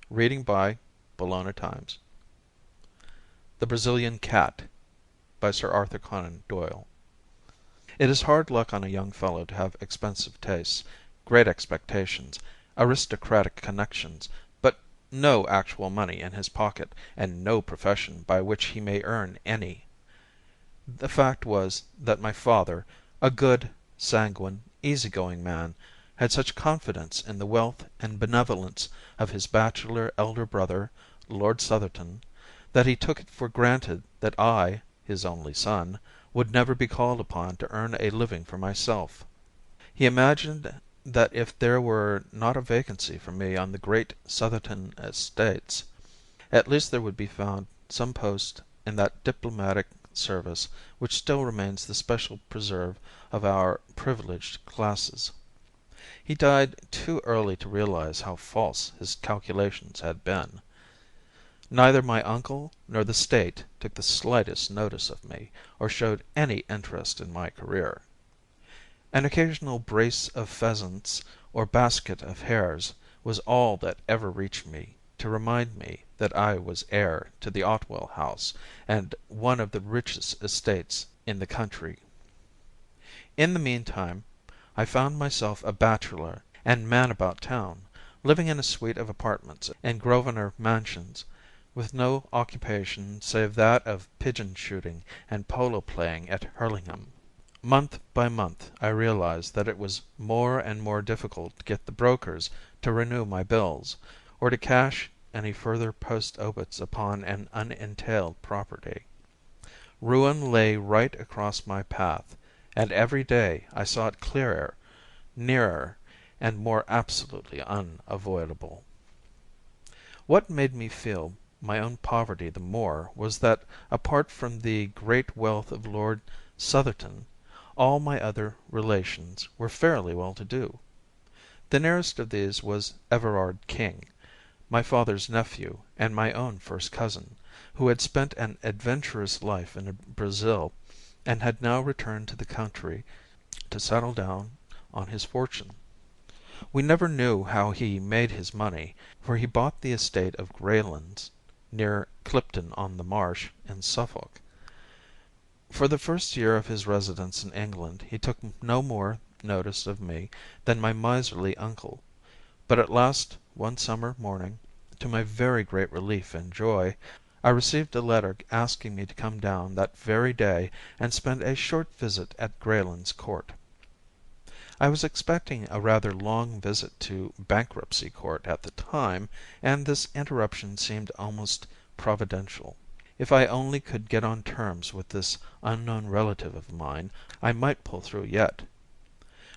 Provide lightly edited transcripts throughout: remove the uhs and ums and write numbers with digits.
Reading by Bologna Times. The Brazilian Cat by Sir Arthur Conan Doyle. It is hard luck on a young fellow to have expensive tastes, great expectations, aristocratic connections, but no actual money in his pocket, and no profession by which he may earn any. The fact was that my father, a good, sanguine, easy-going man, had such confidence in the wealth and benevolence of his bachelor elder brother, Lord Southerton, that he took it for granted that I, his only son, would never be called upon to earn a living for myself. He imagined that if there were not a vacancy for me on the great Southerton estates, at least there would be found some post in that diplomatic service which still remains the special preserve of our privileged classes. He died too early to realize how false his calculations had been. Neither my uncle nor the State took the slightest notice of me, or showed any interest in my career. An occasional brace of pheasants or basket of hares was all that ever reached me to remind me that I was heir to the Otwell house and one of the richest estates in the country. In the meantime I found myself a bachelor and man about town, living in a suite of apartments in Grosvenor Mansions, with no occupation save that of pigeon shooting and polo playing at Hurlingham. Month by month I realized that it was more and more difficult to get the brokers to renew my bills, or to cash any further post obits upon an unentailed property. Ruin lay right across my path, and every day I saw it clearer, nearer, and more absolutely unavoidable. What made me feel my own poverty the more was that, apart from the great wealth of Lord Southerton, all my other relations were fairly well to do. The nearest of these was Everard King, my father's nephew and my own first cousin, who had spent an adventurous life in Brazil and had now returned to the country to settle down on his fortune. We never knew how he made his money, for he bought the estate of Greylands, near Clipton on the Marsh, in Suffolk. For the first year of his residence in England he took no more notice of me than my miserly uncle, but at last one summer morning, to my very great relief and joy, I received a letter asking me to come down that very day and spend a short visit at Greylands Court. I was expecting a rather long visit to Bankruptcy Court at the time, and this interruption seemed almost providential. If I only could get on terms with this unknown relative of mine, I might pull through yet.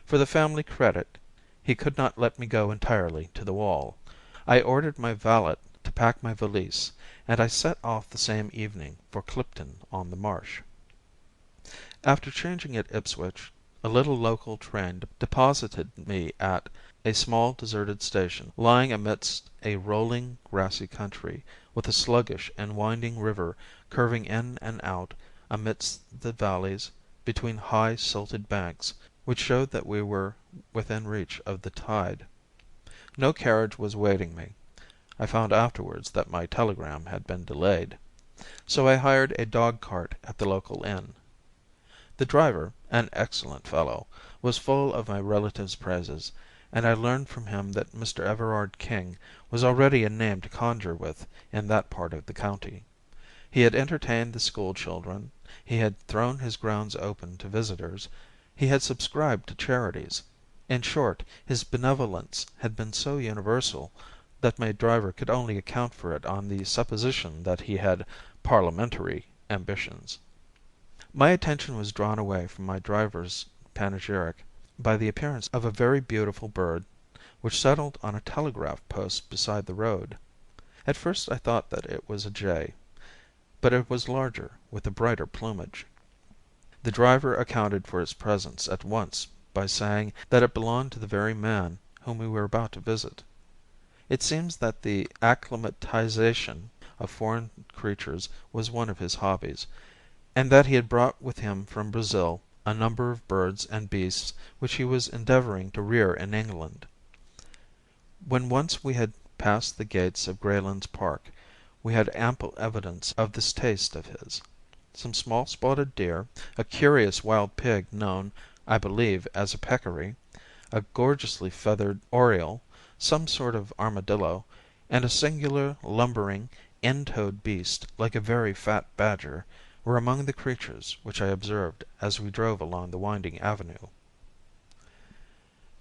For the family credit, he could not let me go entirely to the wall. I ordered my valet to pack my valise, and I set off the same evening for Clipton on the Marsh. After changing at Ipswich, a little local train deposited me at a small deserted station lying amidst a rolling grassy country, with a sluggish and winding river curving in and out amidst the valleys between high silted banks, which showed that we were within reach of the tide. No carriage was waiting me. I found afterwards that my telegram had been delayed. So I hired a dog cart at the local inn. The driver, an excellent fellow, was full of my relative's praises, and I learned from him that Mr. Everard King was already a name to conjure with in that part of the county. He had entertained the school children, he had thrown his grounds open to visitors, he had subscribed to charities. In short, his benevolence had been so universal that my driver could only account for it on the supposition that he had parliamentary ambitions. My attention was drawn away from my driver's panegyric by the appearance of a very beautiful bird which settled on a telegraph post beside the road. At first I thought that it was a jay, but it was larger, with a brighter plumage. The driver accounted for its presence at once by saying that it belonged to the very man whom we were about to visit. It seems that the acclimatization of foreign creatures was one of his hobbies, and that he had brought with him from Brazil a number of birds and beasts which he was endeavouring to rear in England. When once we had passed the gates of Greylands Park we had ample evidence of this taste of his. Some small spotted deer, a curious wild pig known, I believe, as a peccary, a gorgeously feathered oriole, some sort of armadillo, and a singular lumbering, end-toed beast like a very fat badger, were among the creatures which I observed as we drove along the winding avenue.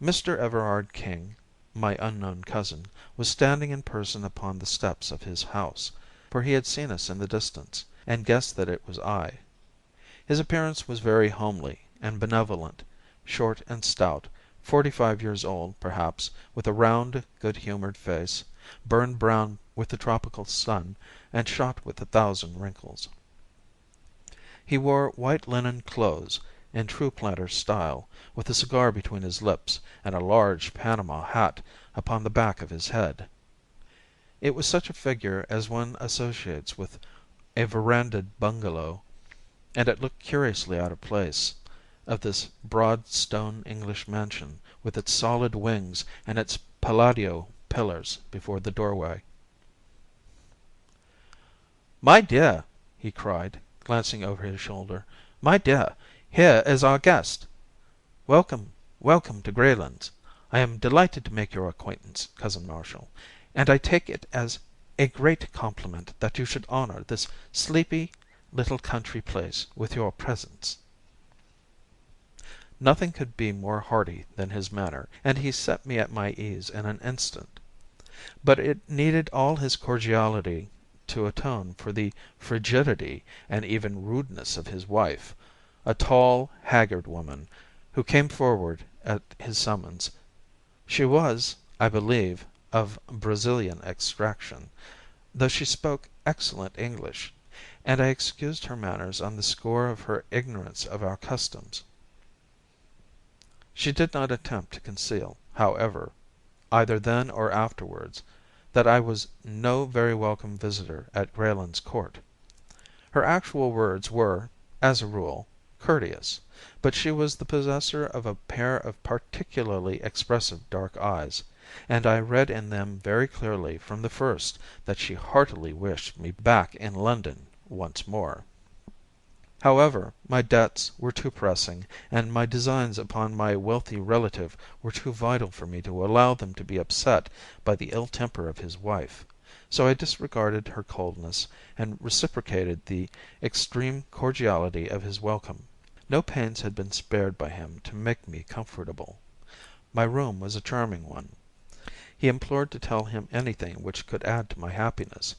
Mr. Everard King, my unknown cousin, was standing in person upon the steps of his house, for he had seen us in the distance, and guessed that it was I. His appearance was very homely and benevolent, short and stout, 45 years old, perhaps, with a round, good-humoured face, burned brown with the tropical sun and shot with 1,000 wrinkles. He wore white linen clothes in true planter style, with a cigar between his lips and a large Panama hat upon the back of his head. It was such a figure as one associates with a verandahed bungalow, and it looked curiously out of place, of this broad stone English mansion, with its solid wings and its Palladio pillars before the doorway. "My dear," he cried, glancing over his shoulder, "my dear, here is our guest. Welcome, welcome to Greylands. I am delighted to make your acquaintance, Cousin Marshall, and I take it as a great compliment that you should honour this sleepy little country place with your presence." Nothing could be more hearty than his manner, and he set me at my ease in an instant. But it needed all his cordiality to atone for the frigidity and even rudeness of his wife, a tall, haggard woman, who came forward at his summons. She was, I believe, of Brazilian extraction, though she spoke excellent English, and I excused her manners on the score of her ignorance of our customs. She did not attempt to conceal, however, either then or afterwards, that I was no very welcome visitor at Greylands Court. Her actual words were, as a rule, courteous, but she was the possessor of a pair of particularly expressive dark eyes, and I read in them very clearly from the first that she heartily wished me back in London once more. However, my debts were too pressing, and my designs upon my wealthy relative were too vital for me to allow them to be upset by the ill temper of his wife, so I disregarded her coldness and reciprocated the extreme cordiality of his welcome. No pains had been spared by him to make me comfortable. My room was a charming one. He implored to tell him anything which could add to my happiness.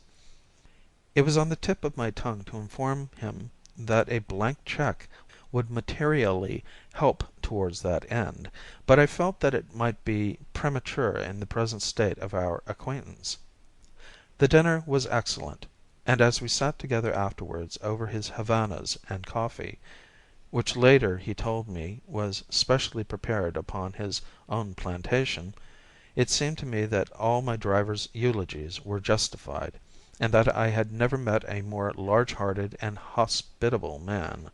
It was on the tip of my tongue to inform him that a blank cheque would materially help towards that end, but I felt that it might be premature in the present state of our acquaintance. The dinner was excellent, and as we sat together afterwards over his Havanas and coffee, which later he told me was specially prepared upon his own plantation, it seemed to me that all my driver's eulogies were justified, and that I had never met a more large-hearted and hospitable man.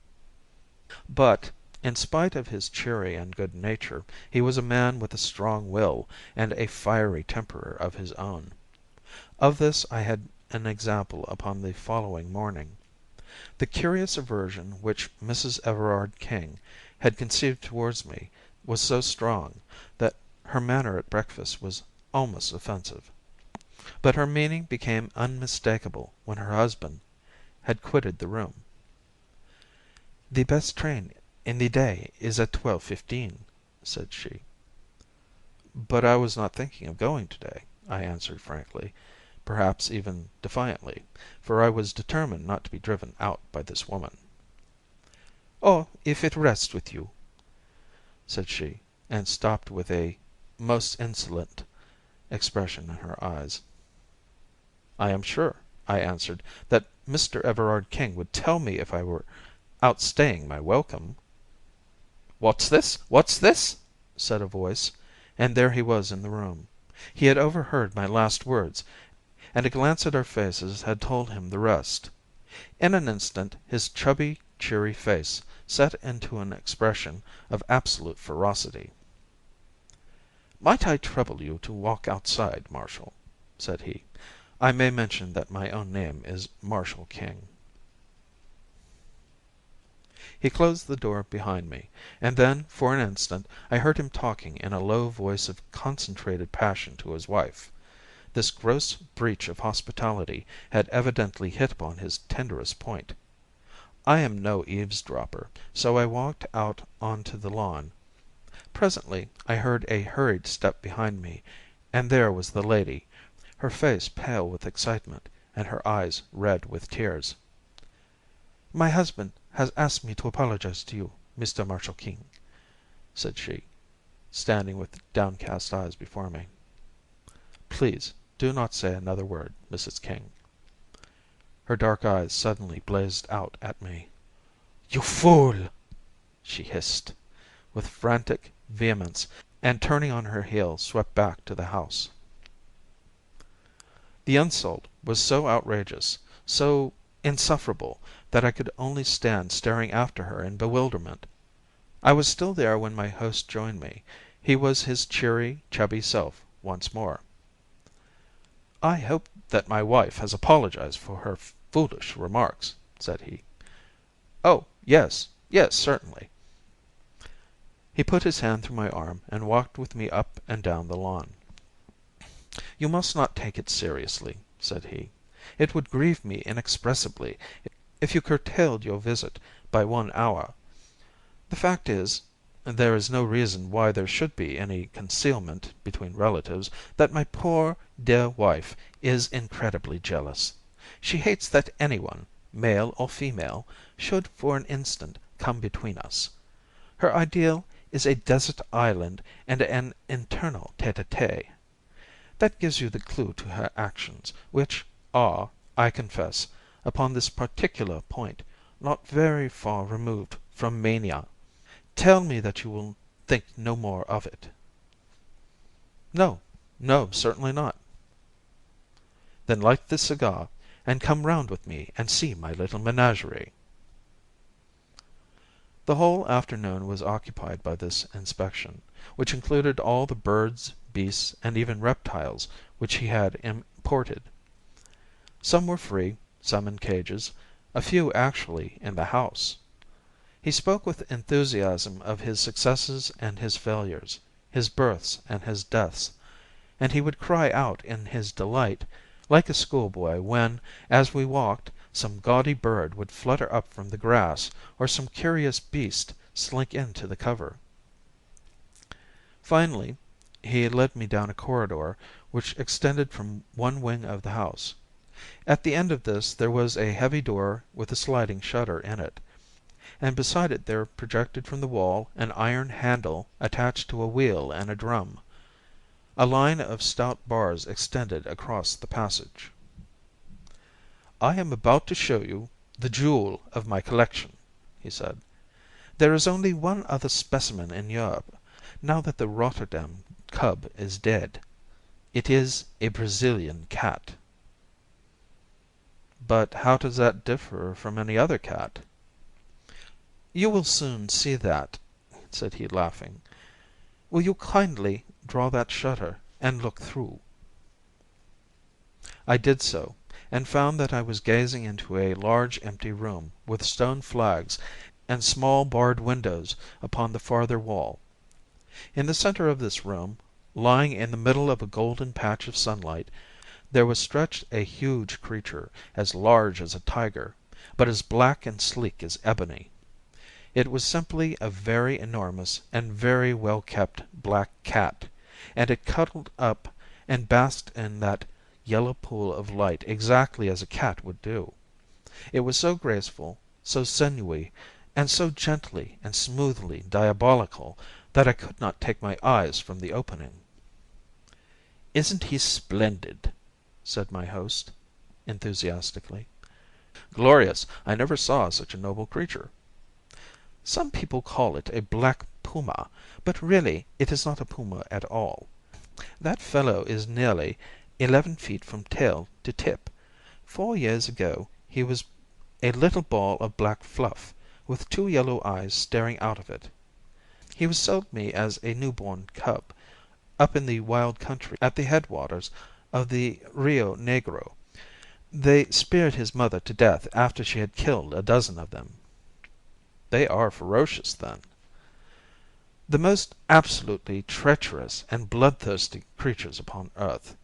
But, in spite of his cheery and good nature, he was a man with a strong will and a fiery temper of his own. Of this I had an example upon the following morning. The curious aversion which Mrs. Everard King had conceived towards me was so strong, that her manner at breakfast was almost offensive. But her meaning became unmistakable when her husband had quitted the room. "The best train in the day is at 12:15," said she. "But I was not thinking of going to-day," I answered frankly, perhaps even defiantly, for I was determined not to be driven out by this woman. "Oh, if it rests with you," said she, and stopped with a most insolent expression in her eyes. "I am sure," I answered, "that Mr. Everard King would tell me if I were outstaying my welcome." "What's this? What's this?" said a voice, and there he was in the room. He had overheard my last words, and a glance at our faces had told him the rest. In an instant his chubby, cheery face set into an expression of absolute ferocity. "Might I trouble you to walk outside, Marshall?" said he. "I may mention that my own name is Marshall King." He closed the door behind me, and then for an instant I heard him talking in a low voice of concentrated passion to his wife. This gross breach of hospitality had evidently hit upon his tenderest point. I am no eavesdropper, so I walked out on to the lawn. Presently I heard a hurried step behind me, and there was the lady, her face pale with excitement, and her eyes red with tears. "My husband has asked me to apologize to you, Mr. Marshall King," said she, standing with downcast eyes before me. "Please do not say another word, Mrs. King." Her dark eyes suddenly blazed out at me. "You fool!" she hissed, with frantic vehemence, and turning on her heel swept back to the house. The insult was so outrageous, so insufferable, that I could only stand staring after her in bewilderment. I was still there when my host joined me. He was his cheery, chubby self once more. "I hope that my wife has apologized for her foolish remarks," said he. "Oh, yes, yes, certainly." He put his hand through my arm and walked with me up and down the lawn. "You must not take it seriously," said he. "It would grieve me inexpressibly if you curtailed your visit by 1 hour. The fact is there is no reason why there should be any concealment between relatives that my poor, dear wife is incredibly jealous. She hates that anyone, male or female, should for an instant come between us. Her ideal is a desert island and an eternal tete-a-tete. That gives you the clue to her actions, which are, I confess, upon this particular point, not very far removed from mania. Tell me that you will think no more of it." "No, no, certainly not." "Then light this cigar, and come round with me and see my little menagerie." The whole afternoon was occupied by this inspection, which included all the birds, beasts, and even reptiles which he had imported. Some were free, some in cages, a few actually in the house. He spoke with enthusiasm of his successes and his failures, his births and his deaths, and he would cry out in his delight, like a schoolboy, when, as we walked, some gaudy bird would flutter up from the grass, or some curious beast slink into the cover. Finally he led me down a corridor which extended from one wing of the house. At the end of this there was a heavy door with a sliding shutter in it, and beside it there projected from the wall an iron handle attached to a wheel and a drum. A line of stout bars extended across the passage. "I am about to show you the jewel of my collection," he said. "There is only one other specimen in Europe, now that the Rotterdam cub is dead. It is a Brazilian cat." "But how does that differ from any other cat?" "You will soon see that," said he, laughing. "Will you kindly draw that shutter and look through?" I did so, and found that I was gazing into a large empty room with stone flags and small barred windows upon the farther wall. In the center of this room, lying in the middle of a golden patch of sunlight, there was stretched a huge creature, as large as a tiger, but as black and sleek as ebony. It was simply a very enormous and very well kept black cat, and it cuddled up and basked in that yellow pool of light exactly as a cat would do. It was so graceful, so sinewy, and so gently and smoothly diabolical that I could not take my eyes from the opening. "Isn't he splendid?" said my host, enthusiastically. "Glorious! I never saw such a noble creature." "Some people call it a black puma, but really it is not a puma at all. That fellow is nearly 11 feet from tail to tip. 4 years ago he was a little ball of black fluff, with 2 yellow eyes staring out of it. He was sold me as a new born cub, up in the wild country at the headwaters of the Rio Negro. They speared his mother to death after she had killed a dozen of them." "They are ferocious, then." "The most absolutely treacherous and bloodthirsty creatures upon earth.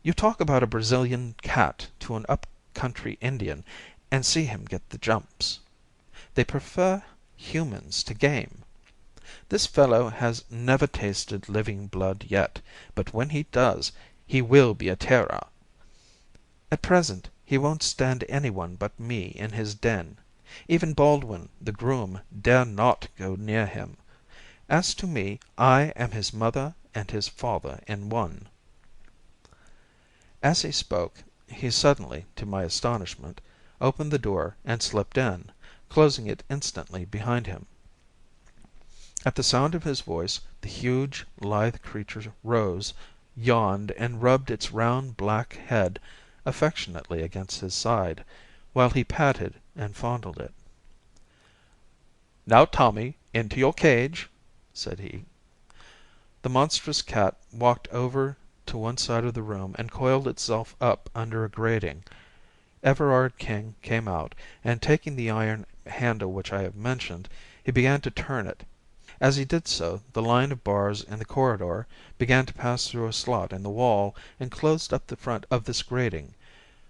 You talk about a Brazilian cat to an up country Indian, and see him get the jumps. They prefer humans to game. This fellow has never tasted living blood yet, but when he does, he will be a terror. At present he won't stand anyone but me in his den. Even Baldwin, the groom, dare not go near him. As to me, I am his mother and his father in one." As he spoke, he suddenly, to my astonishment, opened the door and slipped in, closing it instantly behind him. At the sound of his voice the huge, lithe creature rose, yawned, and rubbed its round black head affectionately against his side, while he patted and fondled it. "Now, Tommy, into your cage," said he. The monstrous cat walked over to one side of the room and coiled itself up under a grating. Everard King came out, and taking the iron handle which I have mentioned, he began to turn it. As he did so the line of bars in the corridor began to pass through a slot in the wall and closed up the front of this grating,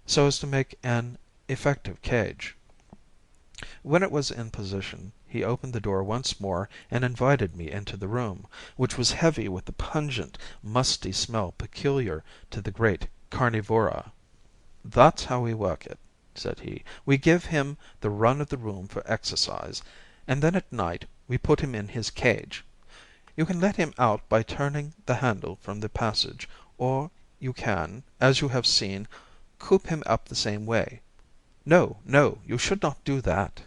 so as to make an effective cage. When it was in position he opened the door once more and invited me into the room, which was heavy with the pungent, musty smell peculiar to the great carnivora. "That's how we work it," said he. "We give him the run of the room for exercise, and then at night we put him in his cage. You can let him out by turning the handle from the passage, or you can, as you have seen, coop him up the same way. No, no, you should not do that."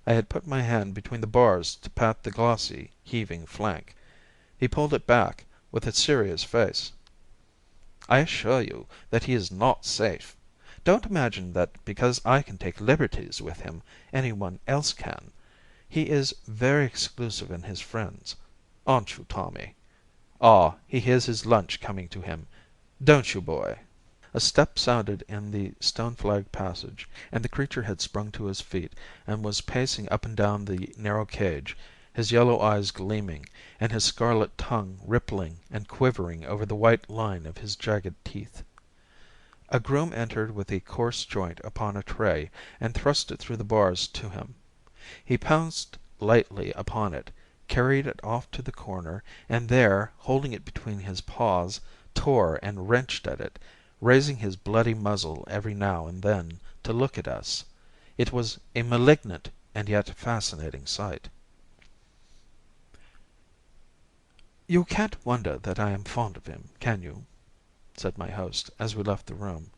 I had put my hand between the bars to pat the glossy, heaving flank. He pulled it back, with a serious face. "I assure you that he is not safe. Don't imagine that because I can take liberties with him any one else can. He is very exclusive in his friends. Aren't you, Tommy? Ah, he hears his lunch coming to him. Don't you, boy?" A step sounded in the stone-flagged passage, and the creature had sprung to his feet and was pacing up and down the narrow cage, his yellow eyes gleaming, and his scarlet tongue rippling and quivering over the white line of his jagged teeth. A groom entered with a coarse joint upon a tray, and thrust it through the bars to him. He pounced lightly upon it, carried it off to the corner, and there, holding it between his paws, tore and wrenched at it, raising his bloody muzzle every now and then to look at us. It was a malignant and yet fascinating sight. "You can't wonder that I am fond of him, can you?" said my host as we left the room.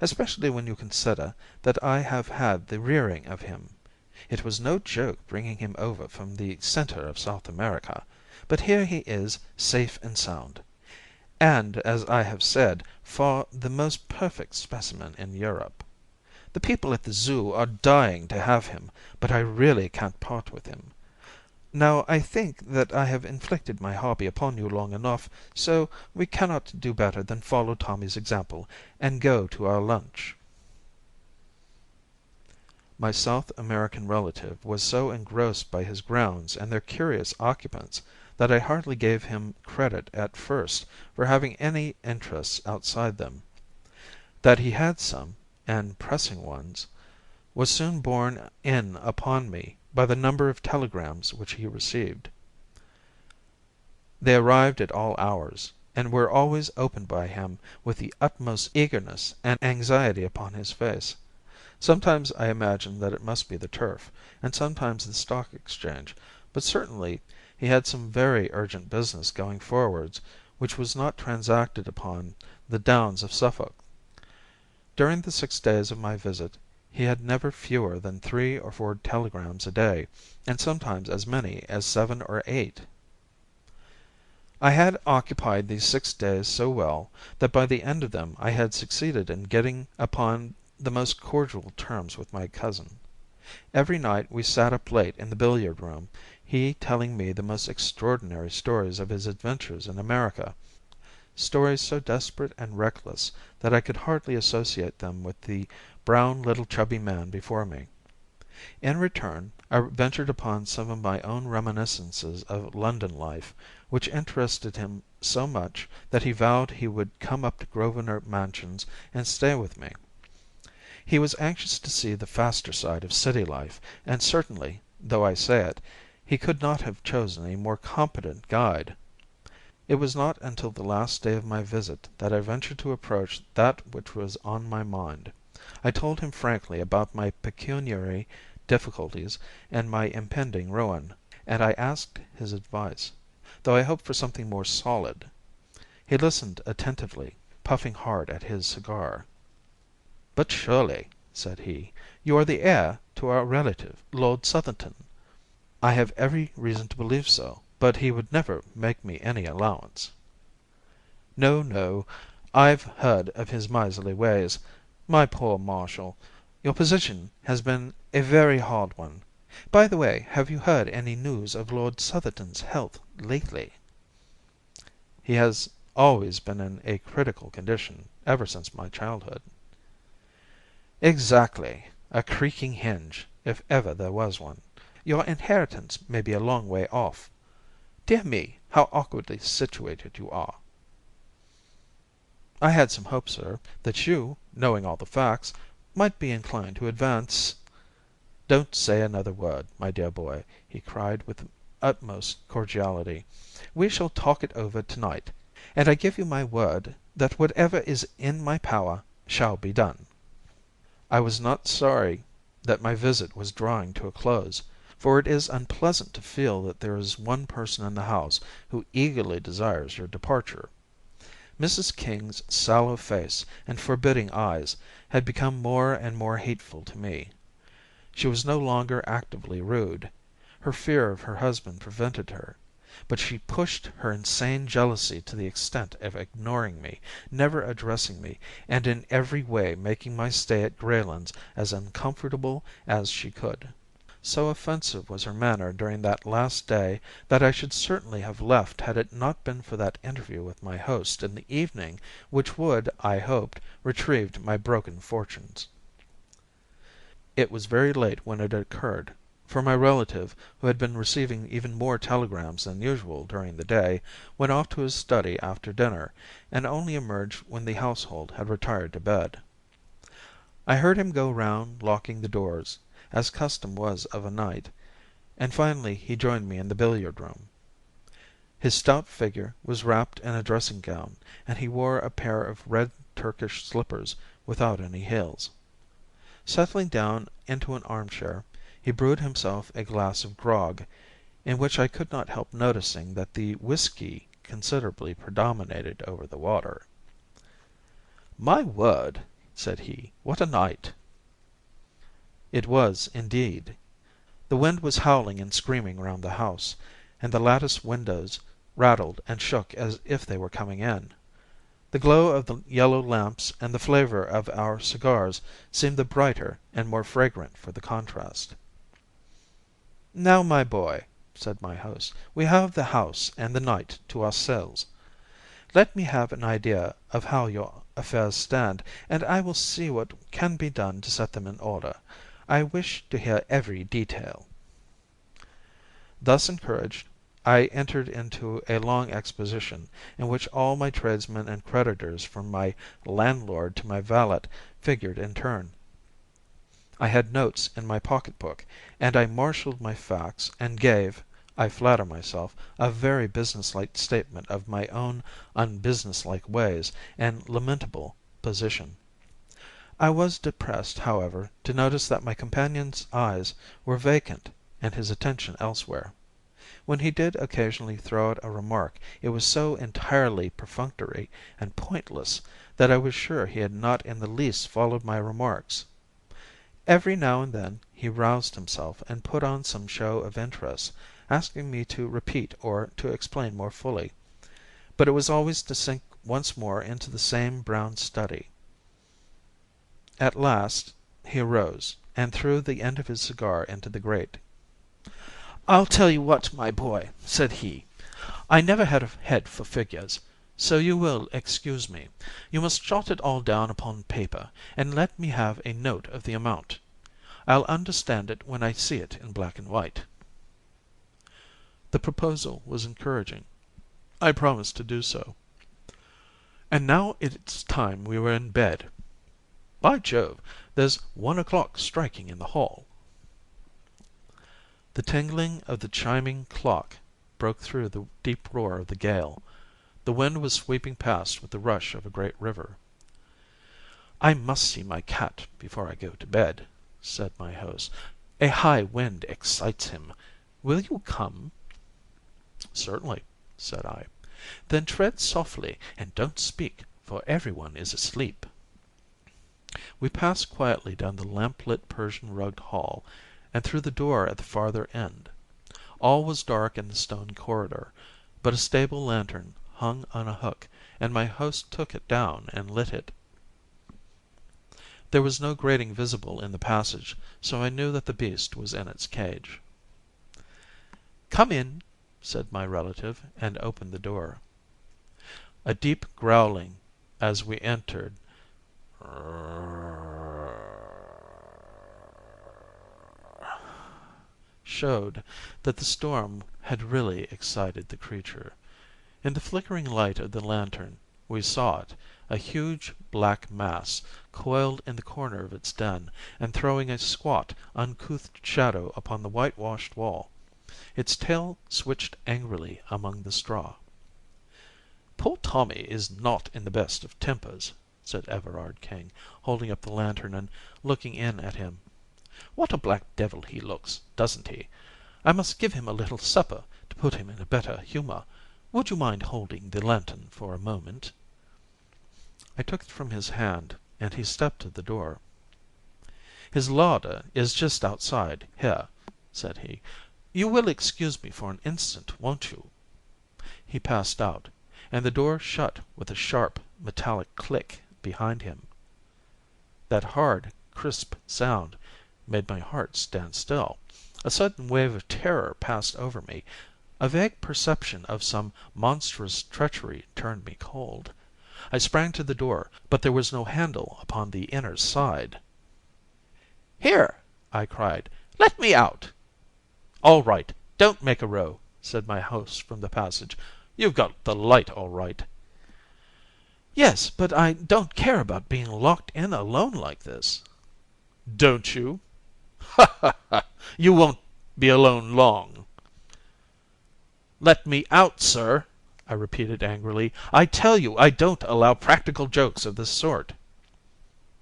"Especially when you consider that I have had the rearing of him. It was no joke bringing him over from the centre of South America, but here he is safe and sound. And, as I have said, far the most perfect specimen in Europe. The people at the Zoo are dying to have him, but I really can't part with him. Now I think that I have inflicted my hobby upon you long enough, so we cannot do better than follow Tommy's example and go to our lunch." My South American relative was so engrossed by his grounds and their curious occupants that I hardly gave him credit at first for having any interests outside them. That he had some, and pressing ones, was soon borne in upon me by the number of telegrams which he received. They arrived at all hours, and were always opened by him with the utmost eagerness and anxiety upon his face. Sometimes I imagined that it must be the turf, and sometimes the Stock Exchange, but certainly he had some very urgent business going forwards which was not transacted upon the downs of Suffolk. During the 6 days of my visit he had never fewer than 3 or 4 telegrams a day, and sometimes as many as 7 or 8. I had occupied these 6 days so well that by the end of them I had succeeded in getting upon the most cordial terms with my cousin. Every night we sat up late in the billiard room, he telling me the most extraordinary stories of his adventures in America. stories so desperate and reckless that I could hardly associate them with the brown little chubby man before me. In return, I ventured upon some of my own reminiscences of London life, which interested him so much that he vowed he would come up to Grosvenor Mansions and stay with me. He was anxious to see the faster side of city life, and certainly, though I say it, he could not have chosen a more competent guide. It was not until the last day of my visit that I ventured to approach that which was on my mind. I told him frankly about my pecuniary difficulties and my impending ruin, and I asked his advice, though I hoped for something more solid. He listened attentively, puffing hard at his cigar. "But surely," said he, "you are the heir to our relative, Lord Southerton." "I have every reason to believe so, but he would never make me any allowance." "No, no, I've heard of his miserly ways. My poor Marshall, your position has been a very hard one. By the way, have you heard any news of Lord Southerton's health lately?" "He has always been in a critical condition ever since my childhood." "Exactly. A creaking hinge, if ever there was one. Your inheritance may be a long way off. Dear me, how awkwardly situated you are." "I had some hope, sir, that you, knowing all the facts, might be inclined to advance—" "Don't say another word, my dear boy," he cried with the utmost cordiality. "We shall talk it over to night, and I give you my word that whatever is in my power shall be done." I was not sorry that my visit was drawing to a close, for it is unpleasant to feel that there is one person in the house who eagerly desires your departure. Mrs. King's sallow face and forbidding eyes had become more and more hateful to me. She was no longer actively rude. Her fear of her husband prevented her. But she pushed her insane jealousy to the extent of ignoring me, never addressing me, and in every way making my stay at Greylands as uncomfortable as she could. So offensive was her manner during that last day that I should certainly have left had it not been for that interview with my host in the evening which would, I hoped, retrieve my broken fortunes. It was very late when it occurred, for my relative, who had been receiving even more telegrams than usual during the day, went off to his study after dinner, and only emerged when the household had retired to bed. I heard him go round locking the doors, as custom was of a night, and finally he joined me in the billiard room. His stout figure was wrapped in a dressing gown, and he wore a pair of red Turkish slippers without any heels. Settling down into an armchair, he brewed himself a glass of grog, in which I could not help noticing that the whisky considerably predominated over the water. "My word," said he, "what a night!" It was, indeed. The wind was howling and screaming round the house, and the lattice windows rattled and shook as if they were coming in. The glow of the yellow lamps and the flavour of our cigars seemed the brighter and more fragrant for the contrast. "Now, my boy," said my host, "we have the house and the night to ourselves. Let me have an idea of how your affairs stand, and I will see what can be done to set them in order. I wish to hear every detail." Thus encouraged, I entered into a long exposition, in which all my tradesmen and creditors from my landlord to my valet figured in turn. I had notes in my pocket book, and I marshalled my facts and gave, I flatter myself, a very businesslike statement of my own unbusinesslike ways and lamentable position. I was depressed, however, to notice that my companion's eyes were vacant and his attention elsewhere. When he did occasionally throw out a remark it was so entirely perfunctory and pointless that I was sure he had not in the least followed my remarks. Every now and then he roused himself and put on some show of interest, asking me to repeat or to explain more fully, but it was always to sink once more into the same brown study. At last he arose and threw the end of his cigar into the grate. "I'll tell you what, my boy," said he, "I never had a head for figures. So you will excuse me. You must jot it all down upon paper, and let me have a note of the amount. I'll understand it when I see it in black and white." The proposal was encouraging. I promised to do so. And now it's time we were in bed. By Jove, there's 1 o'clock striking in the hall. The tingling of the chiming clock broke through the deep roar of the gale. The wind was sweeping past with the rush of a great river. "I must see my cat before I go to bed," said my host. "A high wind excites him. Will you come?" "Certainly," said I. "Then tread softly, and don't speak, for everyone is asleep." We passed quietly down the lamp-lit Persian-rugged hall, and through the door at the farther end. All was dark in the stone corridor, but a stable lantern hung on a hook, and my host took it down and lit it. There was no grating visible in the passage, so I knew that the beast was in its cage. "Come in," said my relative, and opened the door. A deep growling as we entered showed that the storm had really excited the creature. In the flickering light of the lantern we saw it, a huge black mass, coiled in the corner of its den, and throwing a squat, uncouth shadow upon the whitewashed wall. Its tail switched angrily among the straw. "Poor Tommy is not in the best of tempers," said Everard King, holding up the lantern and looking in at him. "What a black devil he looks, doesn't he? I must give him a little supper to put him in a better humour. Would you mind holding the lantern for a moment?" I took it from his hand, and he stepped to the door. "His larder is just outside here," said he. "You will excuse me for an instant, won't you?" He passed out, and the door shut with a sharp, metallic click behind him. That hard, crisp sound made my heart stand still. A sudden wave of terror passed over me. A vague perception of some monstrous treachery turned me cold. I sprang to the door, but there was no handle upon the inner side. "Here!" I cried. "Let me out!" "All right. Don't make a row," said my host from the passage. "You've got the light all right." "Yes, but I don't care about being locked in alone like this." "Don't you? Ha ha ha! You won't be alone long." "Let me out, sir," I repeated angrily. "I tell you I don't allow practical jokes of this sort."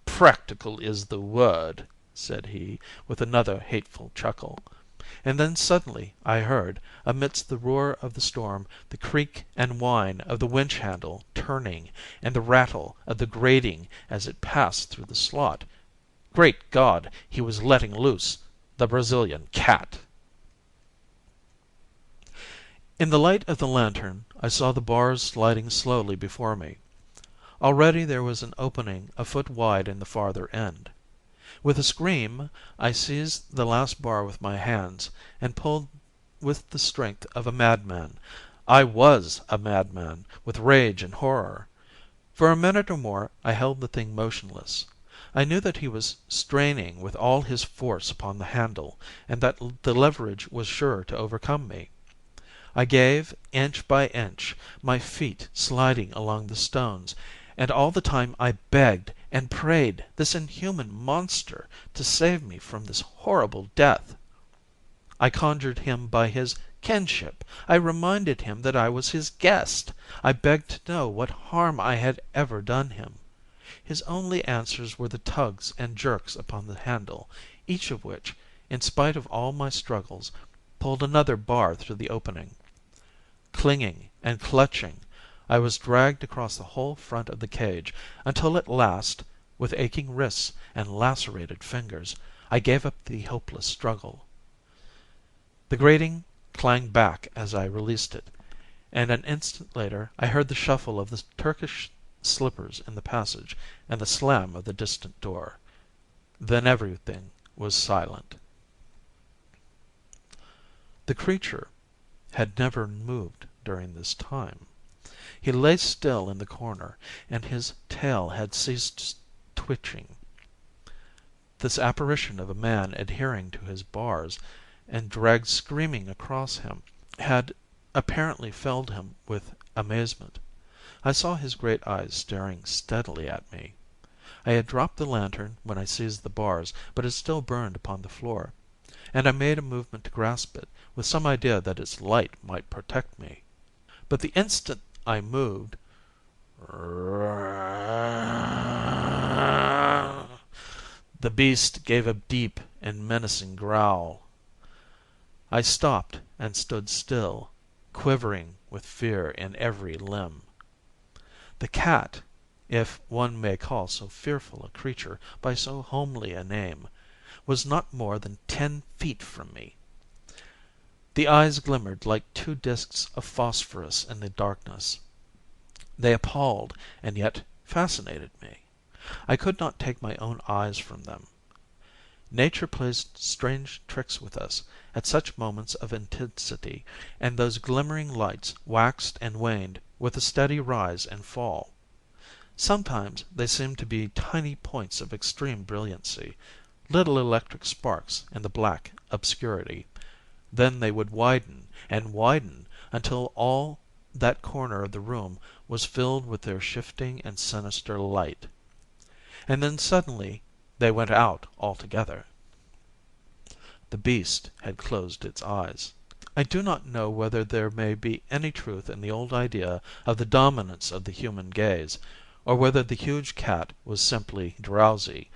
"Practical is the word," said he, with another hateful chuckle. And then suddenly I heard, amidst the roar of the storm, the creak and whine of the winch handle turning, and the rattle of the grating as it passed through the slot. Great God, he was letting loose the Brazilian cat! In the light of the lantern I saw the bars sliding slowly before me. Already there was an opening a foot wide in the farther end. With a scream I seized the last bar with my hands, and pulled with the strength of a madman. I was a madman, with rage and horror. For a minute or more I held the thing motionless. I knew that he was straining with all his force upon the handle, and that the leverage was sure to overcome me. I gave, inch by inch, my feet sliding along the stones, and all the time I begged and prayed this inhuman monster to save me from this horrible death. I conjured him by his kinship. I reminded him that I was his guest. I begged to know what harm I had ever done him. His only answers were the tugs and jerks upon the handle, each of which, in spite of all my struggles, pulled another bar through the opening. Clinging and clutching, I was dragged across the whole front of the cage, until at last, with aching wrists and lacerated fingers, I gave up the hopeless struggle. The grating clanged back as I released it, and an instant later I heard the shuffle of the Turkish slippers in the passage and the slam of the distant door. Then everything was silent. The creature had never moved during this time. He lay still in the corner, and his tail had ceased twitching. This apparition of a man adhering to his bars, and dragged screaming across him, had apparently filled him with amazement. I saw his great eyes staring steadily at me. I had dropped the lantern when I seized the bars, but it still burned upon the floor, and I made a movement to grasp it, with some idea that its light might protect me. But the instant I moved, the beast gave a deep and menacing growl. I stopped and stood still, quivering with fear in every limb. The cat, if one may call so fearful a creature by so homely a name, was not more than 10 feet from me. The eyes glimmered like two disks of phosphorus in the darkness. They appalled and yet fascinated me. I could not take my own eyes from them. Nature plays strange tricks with us at such moments of intensity, and those glimmering lights waxed and waned with a steady rise and fall. Sometimes they seemed to be tiny points of extreme brilliancy, little electric sparks in the black obscurity. Then they would widen and widen until all that corner of the room was filled with their shifting and sinister light. And then suddenly they went out altogether. The beast had closed its eyes. I do not know whether there may be any truth in the old idea of the dominance of the human gaze, or whether the huge cat was simply drowsy,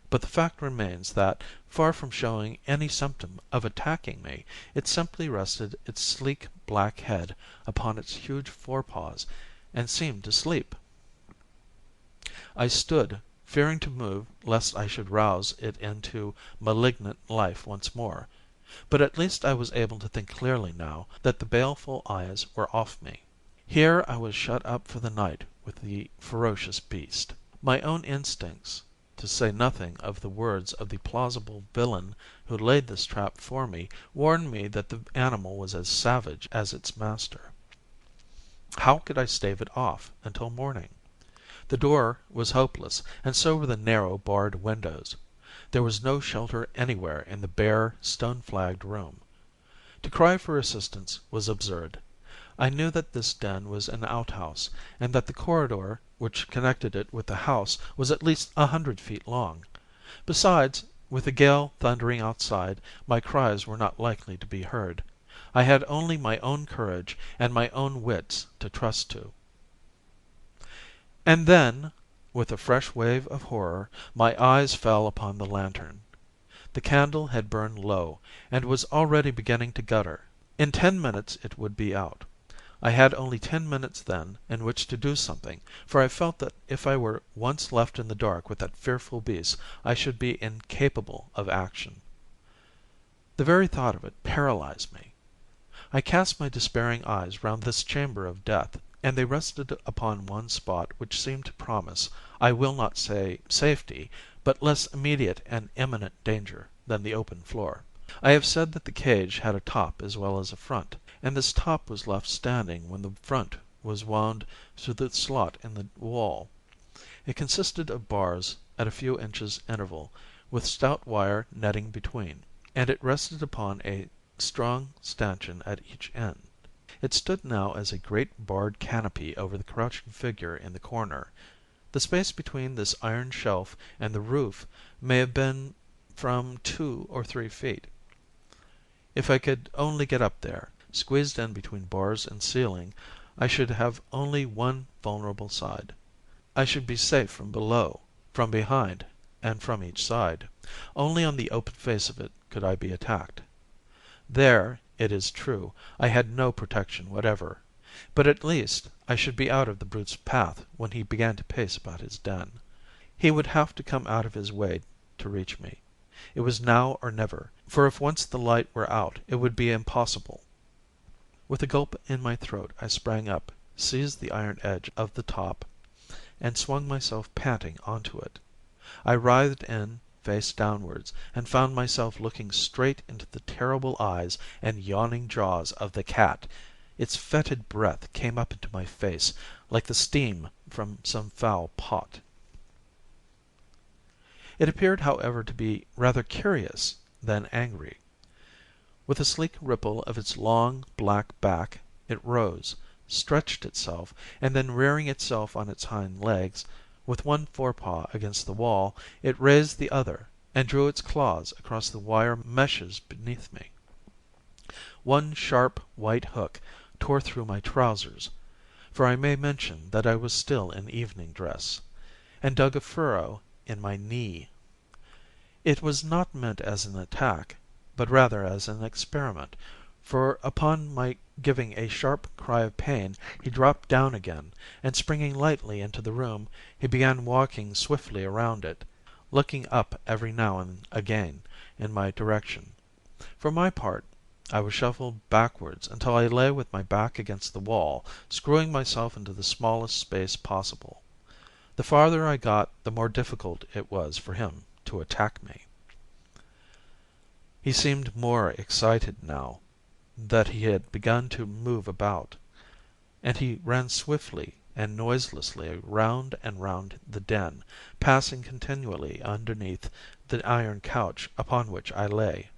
but the fact remains that, far from showing any symptom of attacking me, it simply rested its sleek black head upon its huge forepaws and seemed to sleep. I stood, fearing to move lest I should rouse it into malignant life once more, but at least I was able to think clearly now that the baleful eyes were off me. Here I was shut up for the night with the ferocious beast. My own instincts, to say nothing of the words of the plausible villain who laid this trap for me, warned me that the animal was as savage as its master. How could I stave it off until morning? The door was hopeless, and so were the narrow, barred windows. There was no shelter anywhere in the bare, stone-flagged room. To cry for assistance was absurd. I knew that this den was an outhouse, and that the corridor which connected it with the house was at least 100 feet long. Besides, with the gale thundering outside, my cries were not likely to be heard. I had only my own courage and my own wits to trust to. And then, with a fresh wave of horror, my eyes fell upon the lantern. The candle had burned low, and was already beginning to gutter. In 10 minutes it would be out. I had only 10 minutes then in which to do something, for I felt that if I were once left in the dark with that fearful beast I should be incapable of action. The very thought of it paralyzed me. I cast my despairing eyes round this chamber of death, and they rested upon one spot which seemed to promise, I will not say safety, but less immediate and imminent danger than the open floor. I have said that the cage had a top as well as a front, and this top was left standing when the front was wound through the slot in the wall. It consisted of bars at a few inches interval, with stout wire netting between, and it rested upon a strong stanchion at each end. It stood now as a great barred canopy over the crouching figure in the corner. The space between this iron shelf and the roof may have been from 2 or 3 feet. If I could only get up there, squeezed in between bars and ceiling, I should have only one vulnerable side. I should be safe from below, from behind, and from each side. Only on the open face of it could I be attacked. There, it is true, I had no protection whatever, but at least I should be out of the brute's path when he began to pace about his den. He would have to come out of his way to reach me. It was now or never, for if once the light were out it would be impossible. With a gulp in my throat I sprang up, seized the iron edge of the top, and swung myself panting onto it. I writhed in face downwards, and found myself looking straight into the terrible eyes and yawning jaws of the cat. Its fetid breath came up into my face like the steam from some foul pot. It appeared, however, to be rather curious than angry. With a sleek ripple of its long, black back, it rose, stretched itself, and then rearing itself on its hind legs, with one forepaw against the wall, it raised the other and drew its claws across the wire meshes beneath me. One sharp, white hook tore through my trousers, for I may mention that I was still in evening dress, and dug a furrow in my knee. It was not meant as an attack, but rather as an experiment, for upon my giving a sharp cry of pain he dropped down again, and springing lightly into the room he began walking swiftly around it, looking up every now and again in my direction. For my part, I was shuffled backwards until I lay with my back against the wall, screwing myself into the smallest space possible. The farther I got the more difficult it was for him to attack me. He seemed more excited now that he had begun to move about, and he ran swiftly and noiselessly round and round the den, passing continually underneath the iron couch upon which I lay.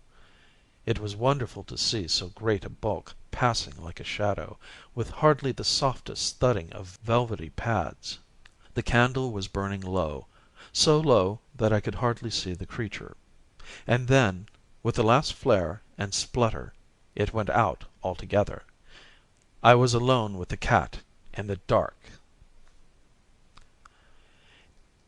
It was wonderful to see so great a bulk passing like a shadow, with hardly the softest thudding of velvety pads. The candle was burning low, so low that I could hardly see the creature, and then, with the last flare and splutter, it went out altogether. I was alone with the cat in the dark.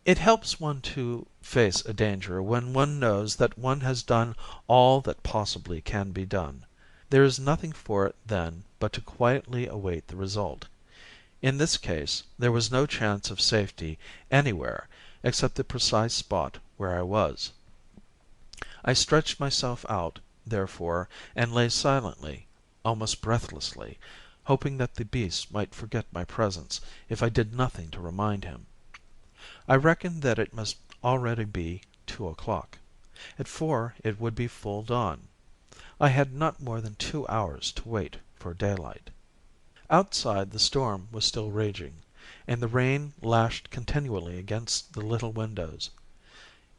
It helps one to face a danger when one knows that one has done all that possibly can be done. There is nothing for it then but to quietly await the result. In this case there was no chance of safety anywhere except the precise spot where I was. I stretched myself out, therefore, and lay silently, almost breathlessly, hoping that the beast might forget my presence if I did nothing to remind him. I reckoned that it must already be 2 o'clock. At 4 it would be full dawn. I had not more than 2 hours to wait for daylight. Outside the storm was still raging, and the rain lashed continually against the little windows.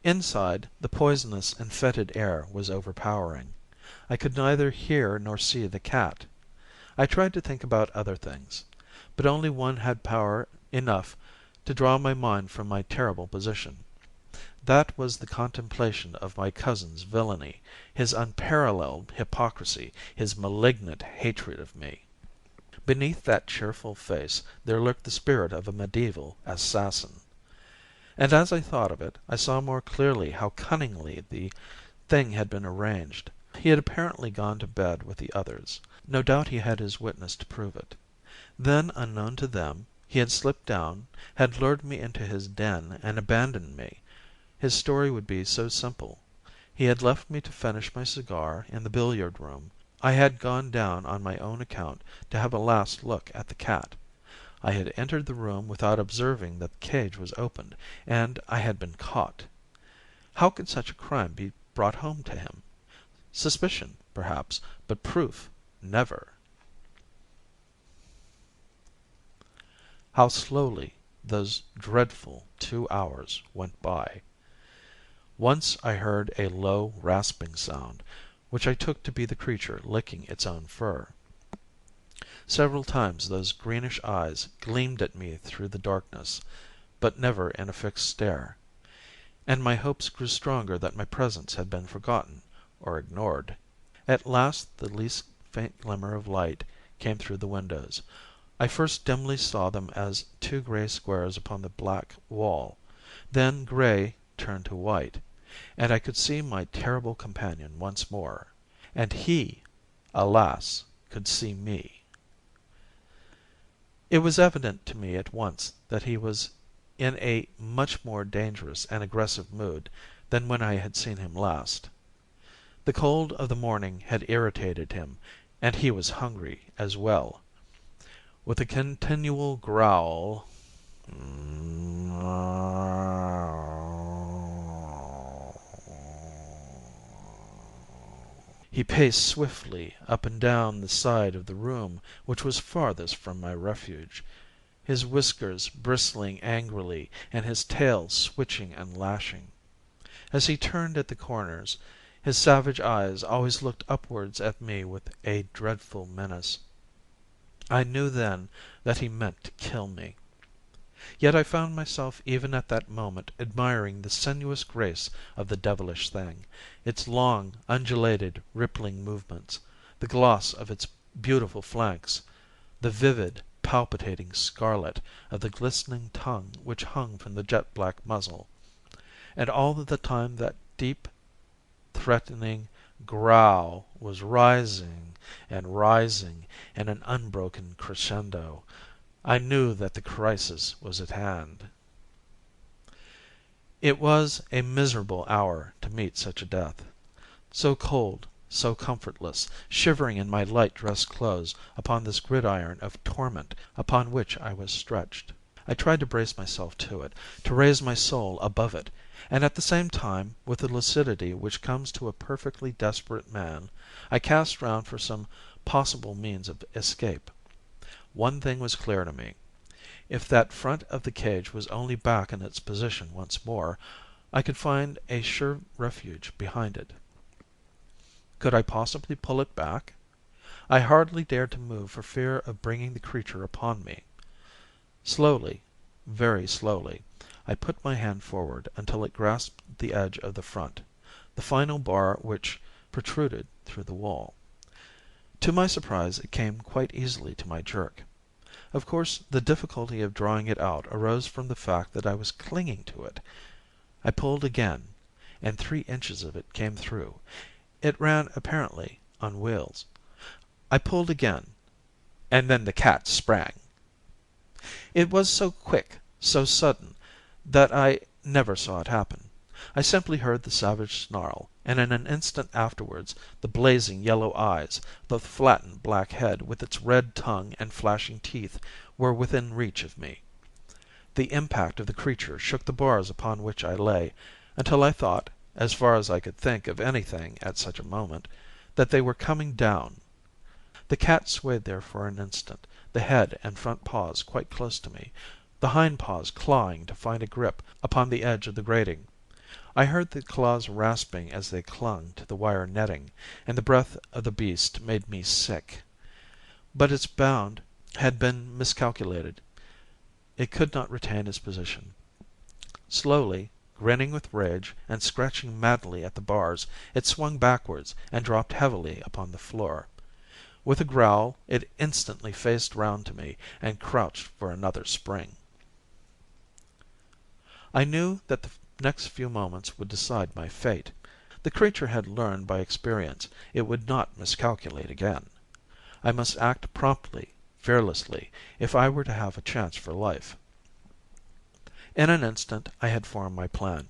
Inside, the poisonous and fetid air was overpowering. I could neither hear nor see the cat. I tried to think about other things, but only one had power enough to draw my mind from my terrible position. That was the contemplation of my cousin's villainy, his unparalleled hypocrisy, his malignant hatred of me. Beneath that cheerful face there lurked the spirit of a medieval assassin. And as I thought of it, I saw more clearly how cunningly the thing had been arranged. He had apparently gone to bed with the others. No doubt he had his witness to prove it. Then, unknown to them, he had slipped down, had lured me into his den and abandoned me. His story would be so simple. He had left me to finish my cigar in the billiard room. I had gone down on my own account to have a last look at the cat. I had entered the room without observing that the cage was opened, and I had been caught. How could such a crime be brought home to him? Suspicion, perhaps, but proof, never. How slowly those dreadful 2 hours went by. Once I heard a low, rasping sound, which I took to be the creature licking its own fur. Several times those greenish eyes gleamed at me through the darkness, but never in a fixed stare, and my hopes grew stronger that my presence had been forgotten or ignored. At last the least faint glimmer of light came through the windows. I first dimly saw them as two gray squares upon the black wall. Then gray turned to white, and I could see my terrible companion once more. And he, alas, could see me. It was evident to me at once that he was in a much more dangerous and aggressive mood than when I had seen him last. The cold of the morning had irritated him, and he was hungry as well. With a continual growl, He paced swiftly up and down the side of the room which was farthest from my refuge, his whiskers bristling angrily and his tail switching and lashing. As he turned at the corners, his savage eyes always looked upwards at me with a dreadful menace. I knew then that he meant to kill me. Yet I found myself even at that moment admiring the sinuous grace of the devilish thing, its long, undulated, rippling movements, the gloss of its beautiful flanks, the vivid, palpitating scarlet of the glistening tongue which hung from the jet black muzzle. And all the time that deep, threatening growl was rising and rising in an unbroken crescendo. I knew that the crisis was at hand. It was a miserable hour to meet such a death. So cold, so comfortless, shivering in my light dress clothes upon this gridiron of torment upon which I was stretched. I tried to brace myself to it, to raise my soul above it, and at the same time, with the lucidity which comes to a perfectly desperate man, I cast round for some possible means of escape. One thing was clear to me. If that front of the cage was only back in its position once more, I could find a sure refuge behind it. Could I possibly pull it back? I hardly dared to move for fear of bringing the creature upon me. Slowly, very slowly, I put my hand forward until it grasped the edge of the front, the final bar which protruded through the wall. To my surprise it came quite easily to my jerk. Of course the difficulty of drawing it out arose from the fact that I was clinging to it. I pulled again, and 3 inches of it came through. It ran apparently on wheels. I pulled again, and then the cat sprang. It was so quick, so sudden, that I never saw it happen. I simply heard the savage snarl, and in an instant afterwards the blazing yellow eyes, the flattened black head with its red tongue and flashing teeth were within reach of me. The impact of the creature shook the bars upon which I lay, until I thought, as far as I could think of anything at such a moment, that they were coming down. The cat swayed there for an instant, the head and front paws quite close to me, the hind paws clawing to find a grip upon the edge of the grating. I heard the claws rasping as they clung to the wire netting, and the breath of the beast made me sick. But its bound had been miscalculated. It could not retain its position. Slowly, grinning with rage and scratching madly at the bars, it swung backwards and dropped heavily upon the floor. With a growl, it instantly faced round to me and crouched for another spring. I knew that the next few moments would decide my fate. The creature had learned by experience it would not miscalculate again. I must act promptly, fearlessly, if I were to have a chance for life. In an instant I had formed my plan.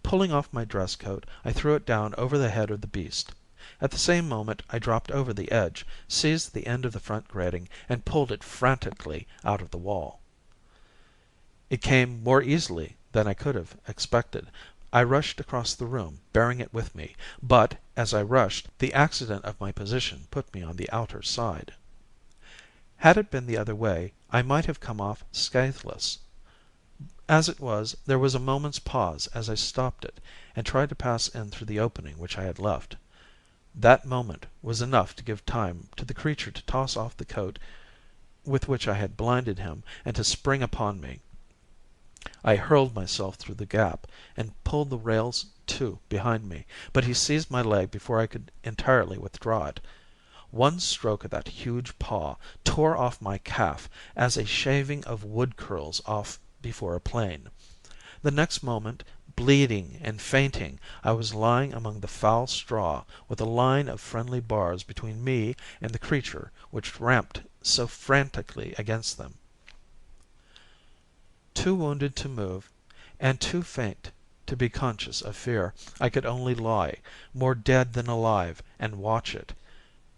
Pulling off my dress coat, I threw it down over the head of the beast. At the same moment I dropped over the edge, seized the end of the front grating, and pulled it frantically out of the wall. It came more easily than I could have expected. I rushed across the room, bearing it with me, but, as I rushed, the accident of my position put me on the outer side. Had it been the other way, I might have come off scatheless. As it was, there was a moment's pause as I stopped it, and tried to pass in through the opening which I had left. That moment was enough to give time to the creature to toss off the coat with which I had blinded him, and to spring upon me. I hurled myself through the gap, and pulled the rails to behind me, but he seized my leg before I could entirely withdraw it. One stroke of that huge paw tore off my calf as a shaving of wood curls off before a plane. The next moment, bleeding and fainting, I was lying among the foul straw, with a line of friendly bars between me and the creature which ramped so frantically against them. Too wounded to move, and too faint to be conscious of fear, I could only lie, more dead than alive, and watch it.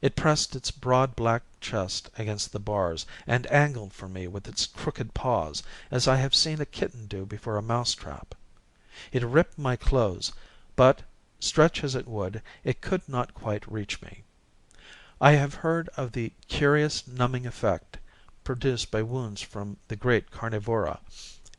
It pressed its broad black chest against the bars, and angled for me with its crooked paws, as I have seen a kitten do before a mouse trap. It ripped my clothes, but, Stretch as it would, it could not quite reach me. I have heard of the curious numbing effect produced by wounds from the great carnivora,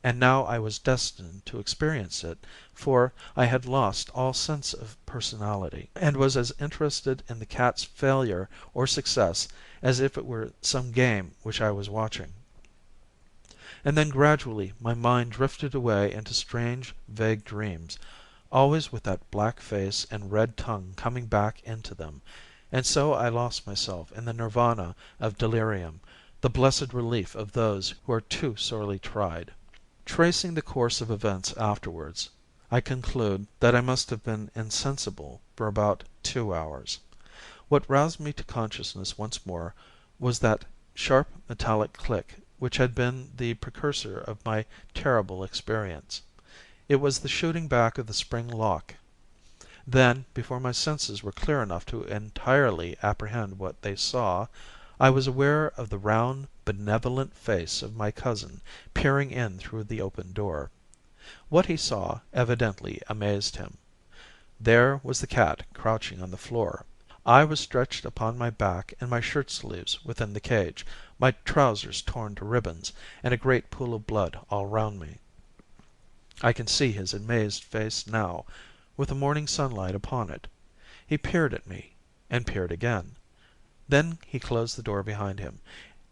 and now I was destined to experience it, for I had lost all sense of personality, and was as interested in the cat's failure or success as if it were some game which I was watching. And then gradually my mind drifted away into strange, vague dreams, always with that black face and red tongue coming back into them, and so I lost myself in the nirvana of delirium, the blessed relief of those who are too sorely tried. Tracing the course of events afterwards, I conclude that I must have been insensible for about 2 hours. What roused me to consciousness once more was that sharp metallic click which had been the precursor of my terrible experience. It was the shooting back of the spring lock. Then, before my senses were clear enough to entirely apprehend what they saw, I was aware of the round, benevolent face of my cousin peering in through the open door. What he saw evidently amazed him. There was the cat crouching on the floor. I was stretched upon my back in my shirt sleeves within the cage, my trousers torn to ribbons, and a great pool of blood all round me. I can see his amazed face now, with the morning sunlight upon it. He peered at me, and peered again. Then he closed the door behind him,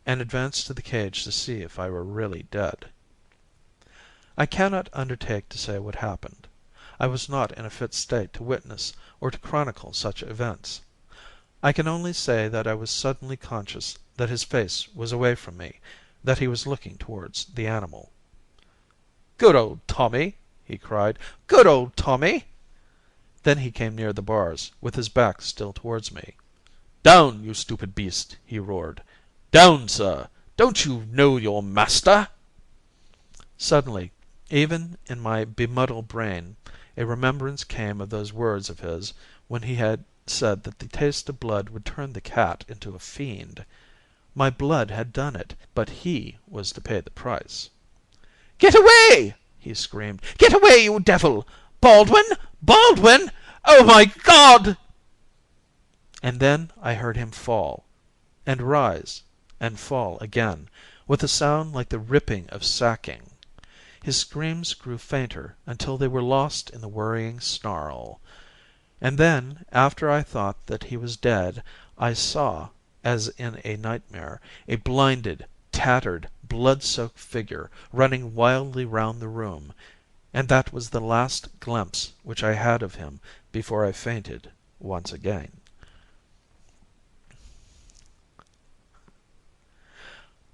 and advanced to the cage to see if I were really dead. I cannot undertake to say what happened. I was not in a fit state to witness or to chronicle such events. I can only say that I was suddenly conscious that his face was away from me, that he was looking towards the animal. "Good old Tommy!" he cried. "Good old Tommy!" Then he came near the bars, with his back still towards me. "Down, you stupid beast!" he roared. "Down, sir! Don't you know your master?" Suddenly, even in my bemuddled brain, a remembrance came of those words of his when he had said that the taste of blood would turn the cat into a fiend. My blood had done it, but he was to pay the price. "Get away!" he screamed. "Get away, you devil! Baldwin! Baldwin! Oh, my God!" And then I heard him fall, and rise, and fall again, with a sound like the ripping of sacking. His screams grew fainter until they were lost in the worrying snarl. And then, after I thought that he was dead, I saw, as in a nightmare, a blinded, tattered, blood-soaked figure running wildly round the room, and that was the last glimpse which I had of him before I fainted once again.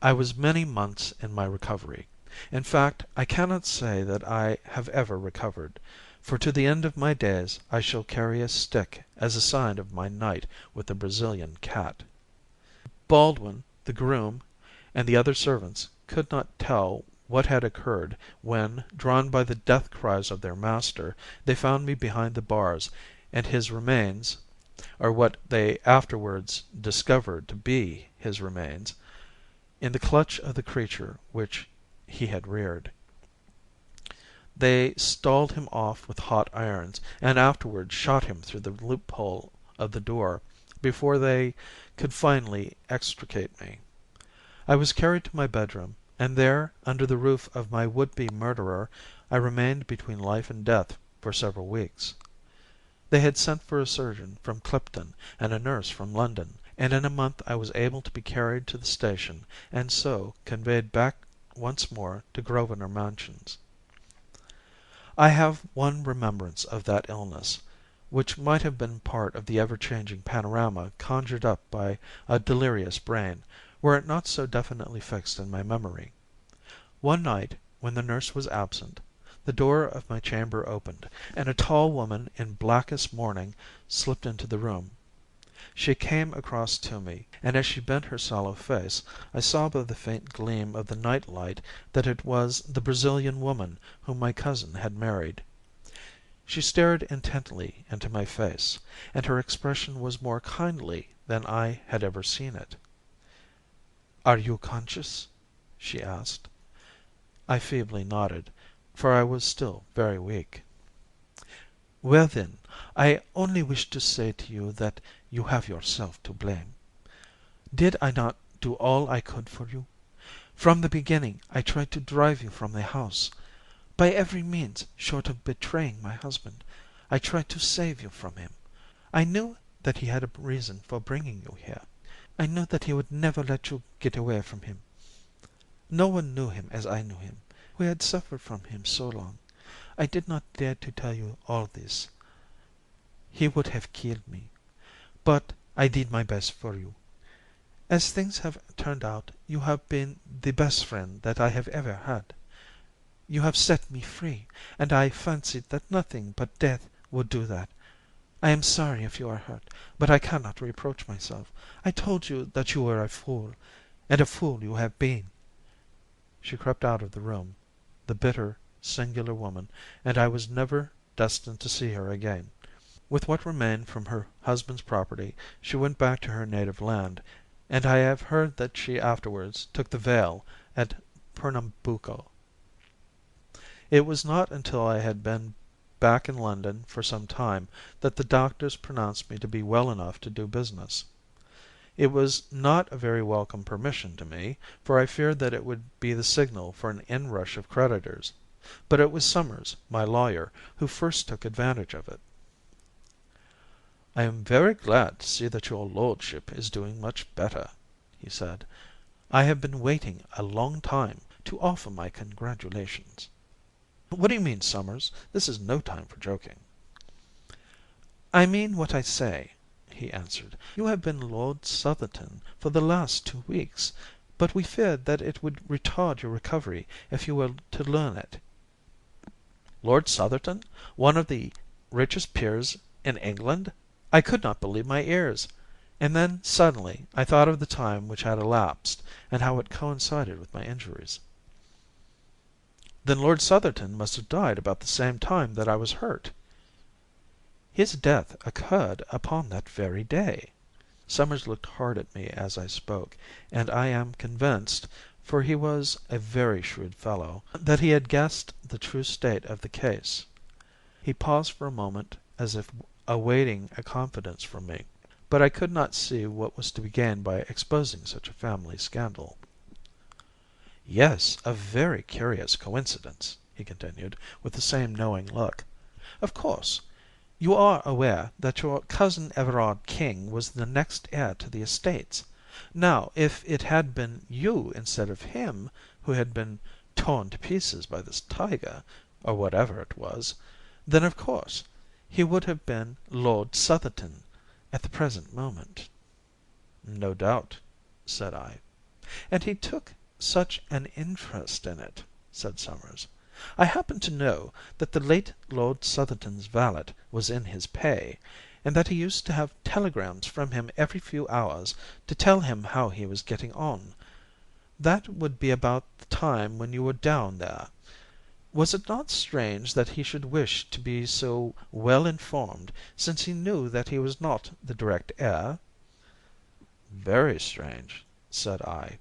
I was many months in my recovery. In fact, I cannot say that I have ever recovered, for to the end of my days I shall carry a stick as a sign of my night with the Brazilian cat. Baldwin, the groom, and the other servants could not tell what had occurred when, drawn by the death cries of their master, they found me behind the bars, and his remains, or what they afterwards discovered to be his remains, in the clutch of the creature which he had reared. They stalled him off with hot irons, and afterwards shot him through the loophole of the door, before they could finally extricate me. I was carried to my bedroom, and there, under the roof of my would-be murderer, I remained between life and death for several weeks. They had sent for a surgeon from Clipton and a nurse from London, and in a month I was able to be carried to the station, and so conveyed back once more to Grosvenor Mansions. I have one remembrance of that illness, which might have been part of the ever-changing panorama conjured up by a delirious brain, were it not so definitely fixed in my memory. One night, when the nurse was absent, the door of my chamber opened, and a tall woman in blackest mourning slipped into the room. She came across to me, and as she bent her sallow face, I saw by the faint gleam of the night light that it was the Brazilian woman whom my cousin had married. She stared intently into my face, and her expression was more kindly than I had ever seen it. "Are you conscious?" she asked. I feebly nodded, for I was still very weak. Well then, I only wish to say to you that you have yourself to blame. Did I not do all I could for you? From the beginning I tried to drive you from the house. By every means short of betraying my husband, I tried to save you from him. I knew that he had a reason for bringing you here. I knew that he would never let you get away from him. No one knew him as I knew him. We had suffered from him so long. I did not dare to tell you all this. He would have killed me. But I did my best for you. As things have turned out, you have been the best friend that I have ever had. You have set me free, and I fancied that nothing but death would do that. I am sorry if you are hurt, but I cannot reproach myself. I told you that you were a fool, and a fool you have been." She crept out of the room, the bitter, singular woman, and I was never destined to see her again. With what remained from her husband's property she went back to her native land, and I have heard that she afterwards took the veil at Pernambuco. It was not until I had been back in London for some time that the doctors pronounced me to be well enough to do business. It was not a very welcome permission to me, for I feared that it would be the signal for an inrush of creditors, but it was Summers, my lawyer, who first took advantage of it. "I am very glad to see that your lordship is doing much better," he said. "I have been waiting a long time to offer my congratulations." "What do you mean, Summers? This is no time for joking." "I mean what I say," he answered. "You have been Lord Southerton for the last 2 weeks, but we feared that it would retard your recovery if you were to learn it." Lord Southerton, one of the richest peers in England! I could not believe my ears. And then, suddenly, I thought of the time which had elapsed, and how it coincided with my injuries. "Then Lord Southerton must have died about the same time that I was hurt." "His death occurred upon that very day." Summers looked hard at me as I spoke, and I am convinced, for he was a very shrewd fellow, that he had guessed the true state of the case. He paused for a moment as if awaiting a confidence from me, but I could not see what was to be gained by exposing such a family scandal. "Yes, a very curious coincidence," he continued, with the same knowing look. "Of course, you are aware that your cousin Everard King was the next heir to the estates. Now, if it had been you instead of him who had been torn to pieces by this tiger, or whatever it was, then of course he would have been Lord Southerton at the present moment." "No doubt," said I. "And he took such an interest in it," said Summers. "I happen to know that the late Lord Southerton's valet was in his pay, and that he used to have telegrams from him every few hours to tell him how he was getting on. That would be about the time when you were down there. Was it not strange that he should wish to be so well informed, since he knew that he was not the direct heir?" "Very strange," said I.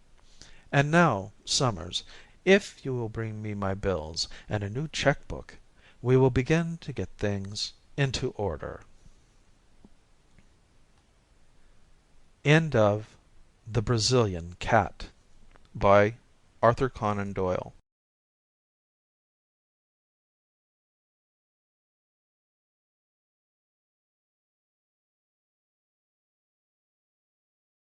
"And now, Summers, if you will bring me my bills and a new cheque book, we will begin to get things into order." End of The Brazilian Cat by Arthur Conan Doyle